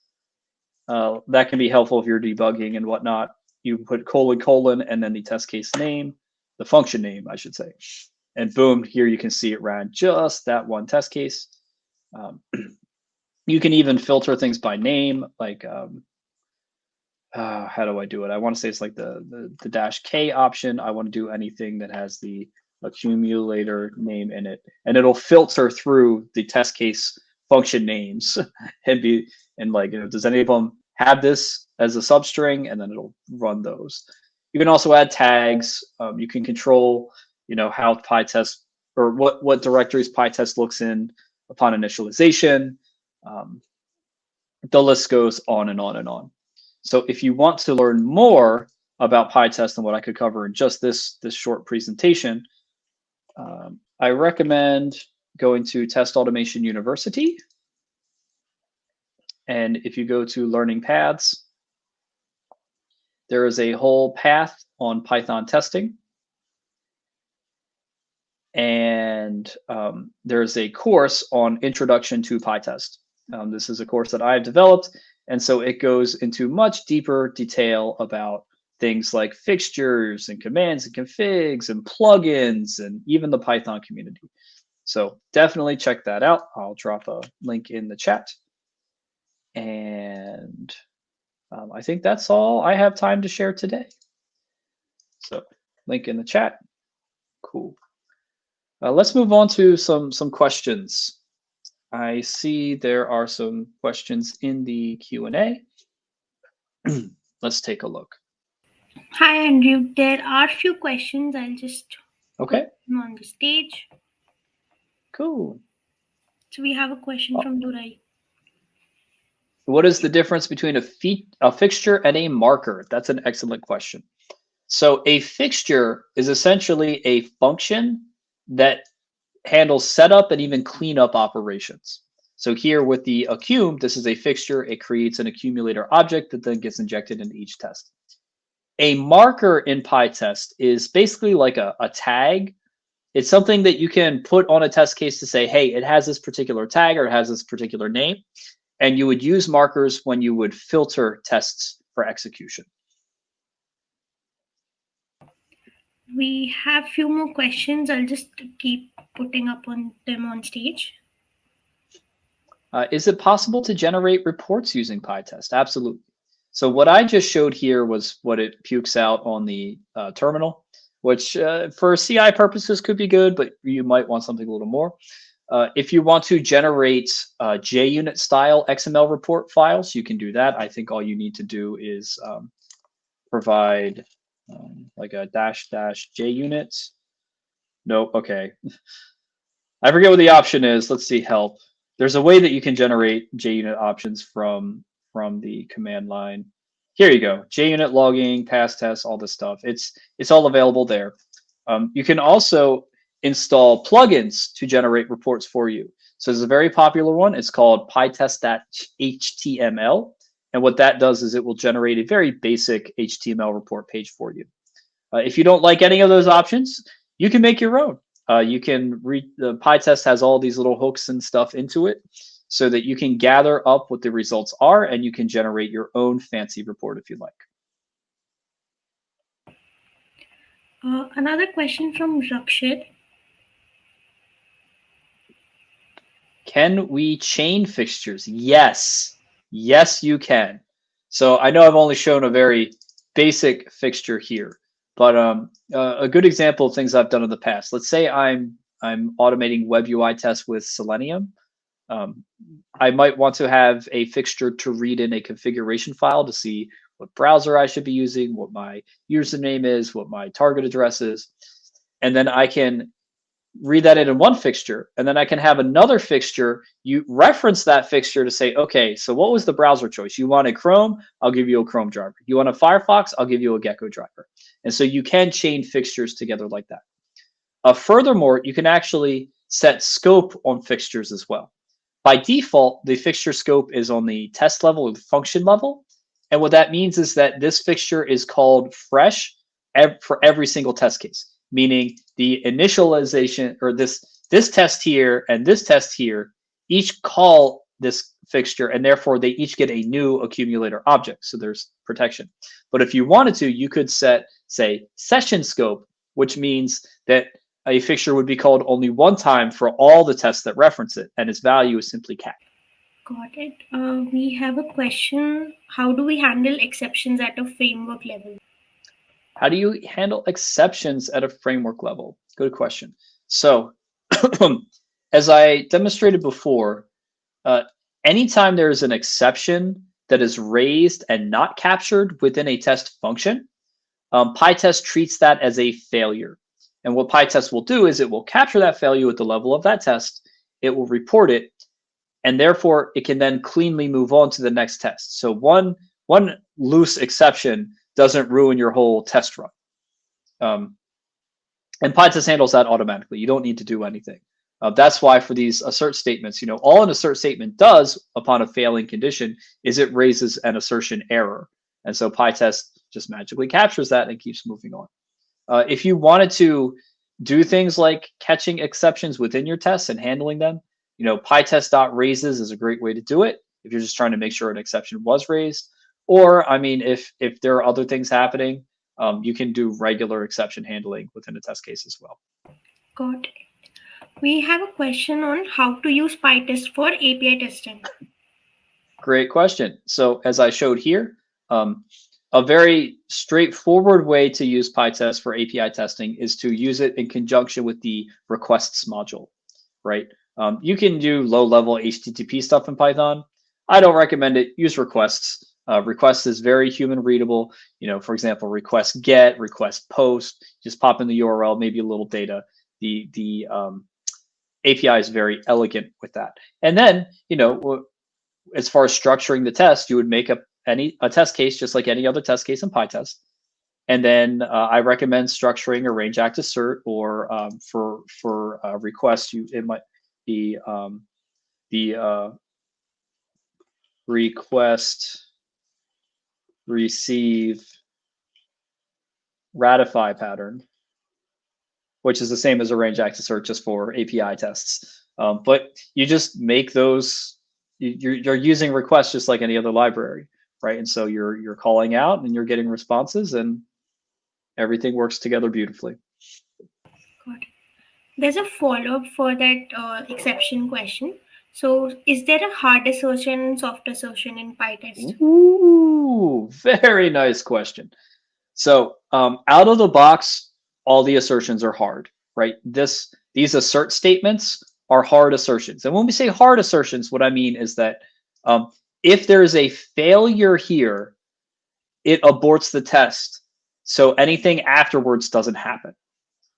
That can be helpful if you're debugging and whatnot. You put : and then the test case name, the function name, I should say. And boom, here you can see it ran just that one test case. You can even filter things by name, like how do I do it? I want to say it's like the -K option. I want to do anything that has the accumulator name in it, and it'll filter through the test case function names and like, you know, does any of them have this as a substring, and then it'll run those. You can also add tags. You can control, you know, how Pytest or what directories Pytest looks in upon initialization. The list goes on and on and on. So if you want to learn more about Pytest and what I could cover in just this short presentation, I recommend going to Test Automation University. And if you go to Learning Paths, there is a whole path on Python testing. And there's a course on Introduction to Pytest. This is a course that I've developed, and so it goes into much deeper detail about things like fixtures and commands and configs and plugins and even the Python community. So definitely check that out. I'll drop a link in the chat. And I think that's all I have time to share today. So link in the chat. Cool. Let's move on to some questions. I see there are some questions in the Q&A. Let's take a look. Hi, Andrew. There are a few questions. I'll just put them on the stage. Cool. So we have a question from Durai. What is the difference between a fixture and a marker? That's an excellent question. So a fixture is essentially a function that handles setup and even cleanup operations. So here with the accum, this is a fixture. It creates an accumulator object that then gets injected into each test. A marker in Pytest is basically like a tag. It's something that you can put on a test case to say, hey, it has this particular tag or it has this particular name. And you would use markers when you would filter tests for execution. We have a few more questions. I'll just keep putting up on them on stage. Is it possible to generate reports using Pytest? Absolutely. So what I just showed here was what it pukes out on the terminal, which for CI purposes could be good, but you might want something a little more. If you want to generate JUnit style XML report files, you can do that. I think all you need to do is provide like a -- JUnit. Nope. Okay. I forget what the option is. Let's see. Help. There's a way that you can generate JUnit options from the command line. Here you go. JUnit logging, pass tests, all this stuff. It's all available there. You can also install plugins to generate reports for you. So there's a very popular one. It's called Pytest.html. And what that does is it will generate a very basic HTML report page for you. If you don't like any of those options, you can make your own. You can read the Pytest has all these little hooks and stuff into it so that you can gather up what the results are and you can generate your own fancy report if you like. Another question from Rakshit. Can we chain fixtures? Yes. Yes, you can. So I know I've only shown a very basic fixture here, but a good example of things I've done in the past. Let's say I'm automating web UI tests with Selenium. I might want to have a fixture to read in a configuration file to see what browser I should be using, what my username is, what my target address is. And then I can read that in one fixture. And then I can have another fixture. You reference that fixture to say, okay, so what was the browser choice? You wanted Chrome, I'll give you a Chrome driver. You want a Firefox, I'll give you a Gecko driver. And so you can chain fixtures together like that. Furthermore, you can actually set scope on fixtures as well. By default, the fixture scope is on the test level or the function level. And what that means is that this fixture is called fresh for every single test case, meaning the initialization or this test here and this test here each call this fixture, and therefore they each get a new accumulator object. So there's protection. But if you wanted to, you could set, say, session scope, which means that a fixture would be called only one time for all the tests that reference it, and its value is simply cat. Got it. We have a question. How do we handle exceptions at a framework level? How do you handle exceptions at a framework level? Good question. So as I demonstrated before, anytime there is an exception that is raised and not captured within a test function, Pytest treats that as a failure. And what Pytest will do is it will capture that failure at the level of that test, it will report it, and therefore it can then cleanly move on to the next test. So one loose exception doesn't ruin your whole test run. And Pytest handles that automatically. You don't need to do anything. That's why for these assert statements, all an assert statement does upon a failing condition is it raises an assertion error. And so Pytest just magically captures that and keeps moving on. If you wanted to do things like catching exceptions within your tests and handling them, Pytest.raises is a great way to do it if you're just trying to make sure an exception was raised. Or, I mean, if there are other things happening, you can do regular exception handling within a test case as well. Got it. We have a question on how to use Pytest for API testing. Great question. So as I showed here, a very straightforward way to use Pytest for API testing is to use it in conjunction with the requests module, right? You can do low-level HTTP stuff in Python. I don't recommend it. Use requests. Request is very human readable. For example, request get, request post. Just pop in the URL, maybe a little data. The API is very elegant with that. And then, as far as structuring the test, you would make a test case just like any other test case in Pytest. And then I recommend structuring a range act assert, or for requests, it might be the request receive ratify pattern, which is the same as a range act assert just for API tests. But you just make those, you're using requests just like any other library, right? And so you're calling out and you're getting responses, and everything works together beautifully. Got it. There's a follow-up for that exception question. So is there a hard assertion and soft assertion in Pytest? Ooh, very nice question. So out of the box, all the assertions are hard, right? These assert statements are hard assertions. And when we say hard assertions, what I mean is that if there is a failure here, it aborts the test. So anything afterwards doesn't happen,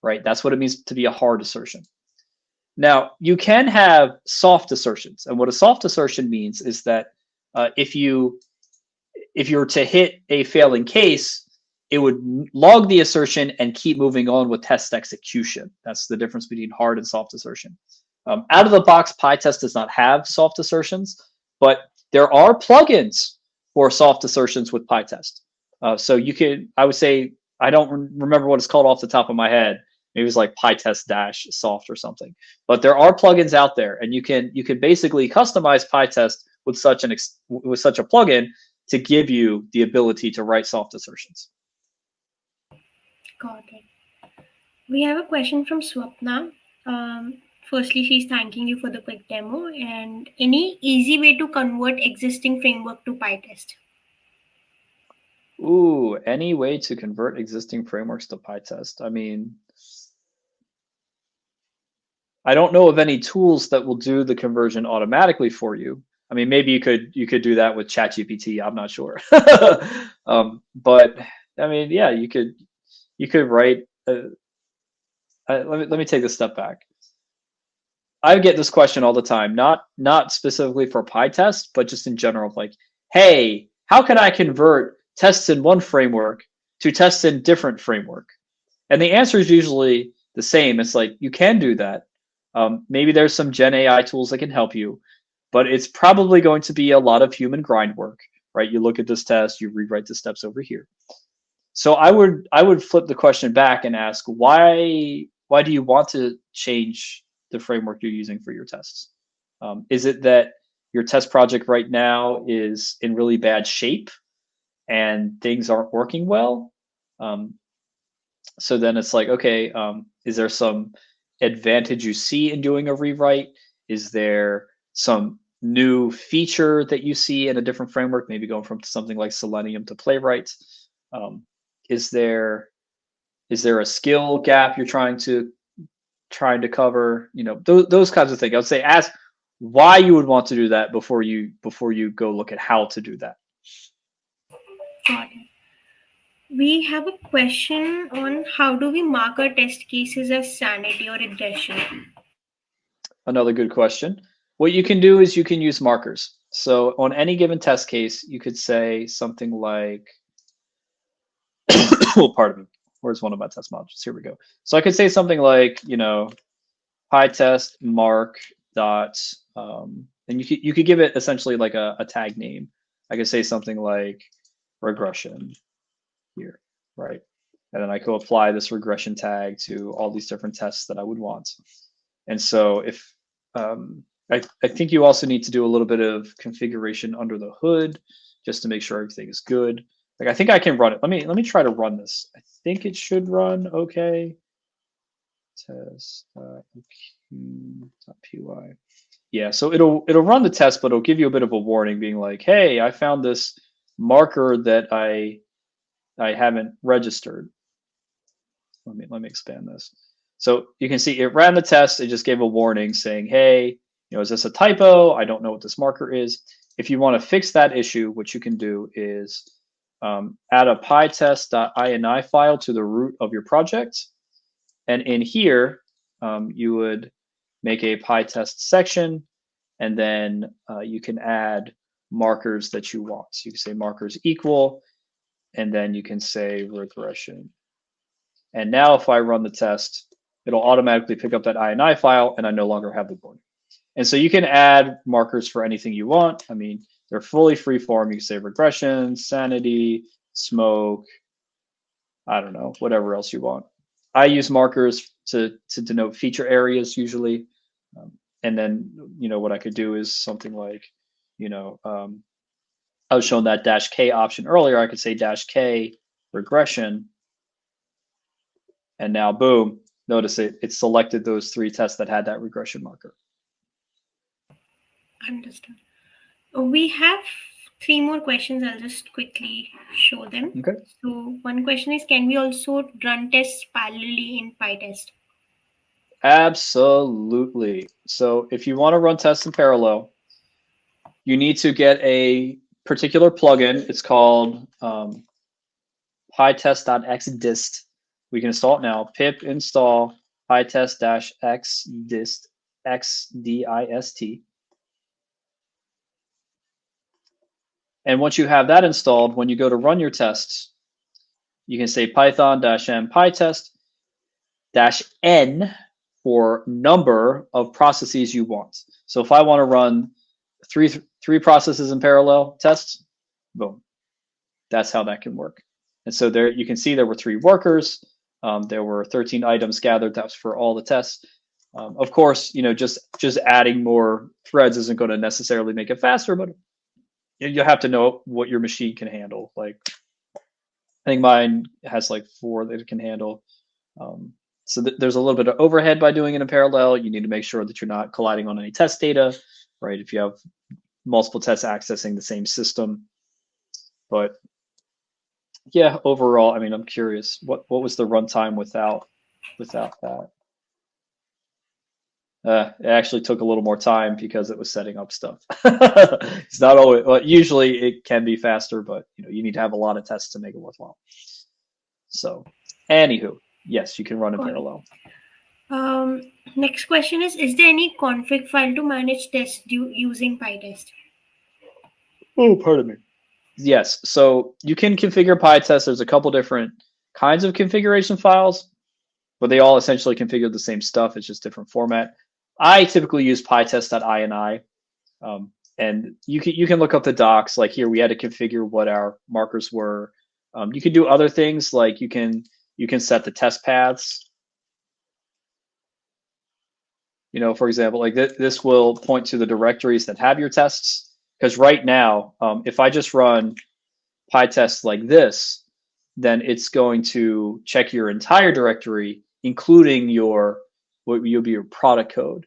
right? That's what it means to be a hard assertion. Now, you can have soft assertions. And what a soft assertion means is that if you were to hit a failing case, it would log the assertion and keep moving on with test execution. That's the difference between hard and soft assertion. Out of the box, Pytest does not have soft assertions, but there are plugins for soft assertions with Pytest. So you could, I would say, I don't remember what it's called off the top of my head. Maybe it's like Pytest dash soft or something. But there are plugins out there, and you can basically customize Pytest with such a plugin to give you the ability to write soft assertions. Got it. We have a question from Swapna. Firstly, she's thanking you for the quick demo. And any easy way to convert existing framework to Pytest? Ooh, any way to convert existing frameworks to Pytest? I mean, I don't know of any tools that will do the conversion automatically for you. I mean, maybe you could do that with ChatGPT. I'm not sure, but I mean, yeah, you could write. Let me take a step back. I get this question all the time, not specifically for Pytest, but just in general. Like, hey, how can I convert tests in one framework to tests in different framework? And the answer is usually the same. It's like you can do that. Maybe there's some Gen AI tools that can help you, but it's probably going to be a lot of human grind work, right? You look at this test, you rewrite the steps over here. So I would flip the question back and ask, why do you want to change the framework you're using for your tests? Is it that your test project right now is in really bad shape and things aren't working well? So then it's like, okay, is there some advantage you see in doing a rewrite? Is there some new feature that you see in a different framework, maybe going from something like Selenium to Playwright? Is there a skill gap you're trying to cover? You know, those kinds of things. I would say ask why you would want to do that before you go look at how to do that. Got it. We have a question on how do we mark our test cases as sanity or regression? Another good question. What you can do is you can use markers. So on any given test case, you could say something like, oh, pardon me, where's one of my test modules? Here we go. So I could say something like, you know, Pytest mark dot, and you could give it essentially like a tag name. I could say something like regression here, right? And then I could apply this regression tag to all these different tests that I would want. And so if I think you also need to do a little bit of configuration under the hood just to make sure everything is good. Like I think I can run it. Let me try to run this. I think it should run okay. Test.py. Yeah, so it'll run the test, but it'll give you a bit of a warning, being like, "Hey, I found this marker that I haven't registered." Let me expand this. So you can see it ran the test. It just gave a warning saying, "Hey, you know, is this a typo? I don't know what this marker is." If you want to fix that issue, what you can do is add a pytest.ini file to the root of your project. And in here, you would make a Pytest section, and then you can add markers that you want. So you can say markers equal, and then you can say regression. And now if I run the test, it'll automatically pick up that ini file, and I no longer have the warning. And so you can add markers for anything you want. I mean, they're fully free form. You can say regression, sanity, smoke, I don't know, whatever else you want. I use markers to denote feature areas usually. And then, you know, what I could do is something like, you know, I was showing that -k option earlier. I could say -k regression. And now, boom, notice it selected those 3 tests that had that regression marker. Understood. We have 3 more questions. I'll just quickly show them. Okay. So one question is, can we also run tests parallelly in Pytest? Absolutely. So if you want to run tests in parallel, you need to get a particular plugin. It's called pytest.xdist. We can install it now. Pip install pytest-xdist, xdist. And once you have that installed, when you go to run your tests, you can say python-m pytest-n for number of processes you want. So if I want to run three processes in parallel tests, boom, that's how that can work. And so there you can see there were 3 workers. There were 13 items gathered. That was for all the tests. Of course, just adding more threads isn't going to necessarily make it faster, but you have to know what your machine can handle. Like I think mine has like 4 that it can handle. So there's a little bit of overhead by doing it in parallel. You need to make sure that you're not colliding on any test data, right? If you have multiple tests accessing the same system. But yeah, overall, I mean, I'm curious, what was the runtime without that? It actually took a little more time because it was setting up stuff. It's not always, well, usually it can be faster, but you need to have a lot of tests to make it worthwhile. So, anywho, yes, you can run in Got it. parallel. Next question is there any config file to manage tests using Pytest? Oh, pardon me. Yes, so you can configure Pytest. There's a couple different kinds of configuration files, but they all essentially configure the same stuff. It's just different format. I typically use pytest.ini, and you can look up the docs. Like here, we had to configure what our markers were. You can do other things like you can set the test paths. For example, like this will point to the directories that have your tests. Because right now, if I just run Pytest like this, then it's going to check your entire directory, including what will be your product code.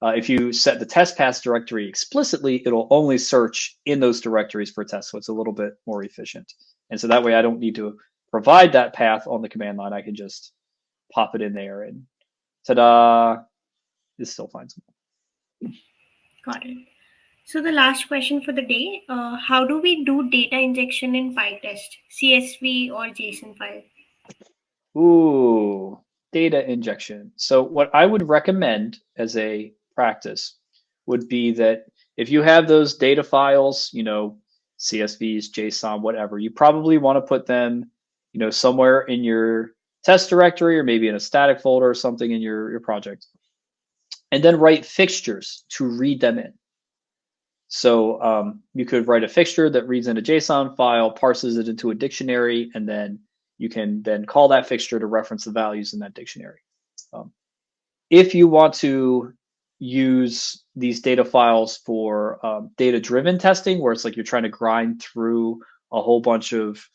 If you set the test paths directory explicitly, it'll only search in those directories for tests, so it's a little bit more efficient. And so that way I don't need to provide that path on the command line. I can just pop it in there and ta-da, it still finds them. Got it. So the last question for the day, how do we do data injection in Pytest, CSV or JSON file? Ooh, data injection. So what I would recommend as a practice would be that if you have those data files, CSVs, JSON, whatever, you probably want to put them, somewhere in your test directory or maybe in a static folder or something in your project. And then write fixtures to read them in. So you could write a fixture that reads in a JSON file, parses it into a dictionary, and then you can then call that fixture to reference the values in that dictionary. If you want to use these data files for data-driven testing, where it's like you're trying to grind through a whole bunch of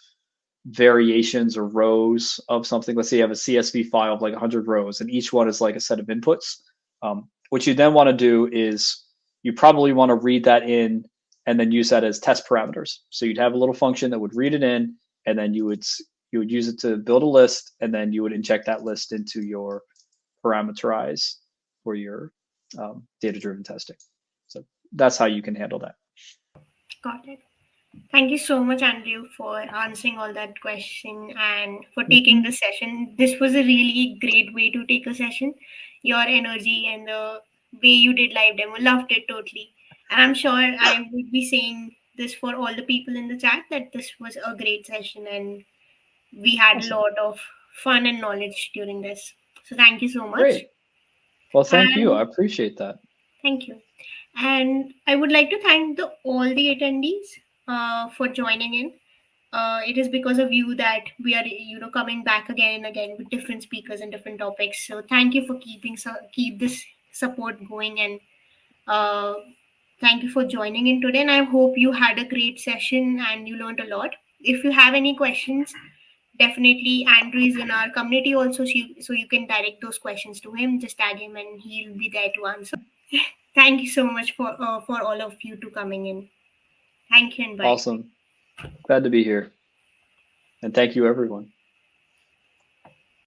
variations or rows of something. Let's say you have a CSV file of like 100 rows, and each one is like a set of inputs. What you then want to do is you probably want to read that in and then use that as test parameters. So you'd have a little function that would read it in, and then you would use it to build a list, and then you would inject that list into your parameterize for your data-driven testing. So that's how you can handle that. Got it. Thank you so much, Andrew, for answering all that question and for taking the session. This was a really great way to take a session. Your energy and the way you did live demo, loved it totally. And I'm sure I would be saying this for all the people in the chat that this was a great session and we had a Awesome. lot of fun and knowledge during this. So thank you so much. Great. Well, thank you. I And appreciate that. thank you. And I would like to thank all the attendees for joining in. It is because of you that we are, coming back again and again with different speakers and different topics. So thank you for keep this support going, and uh, thank you for joining in today. And I hope you had a great session and you learned a lot. If you have any questions, definitely Andrew is in our community also, so you can direct those questions to him. Just tag him, and he'll be there to answer. Thank you so much for all of you to coming in. Thank you and bye. Awesome. Glad to be here. And thank you, everyone.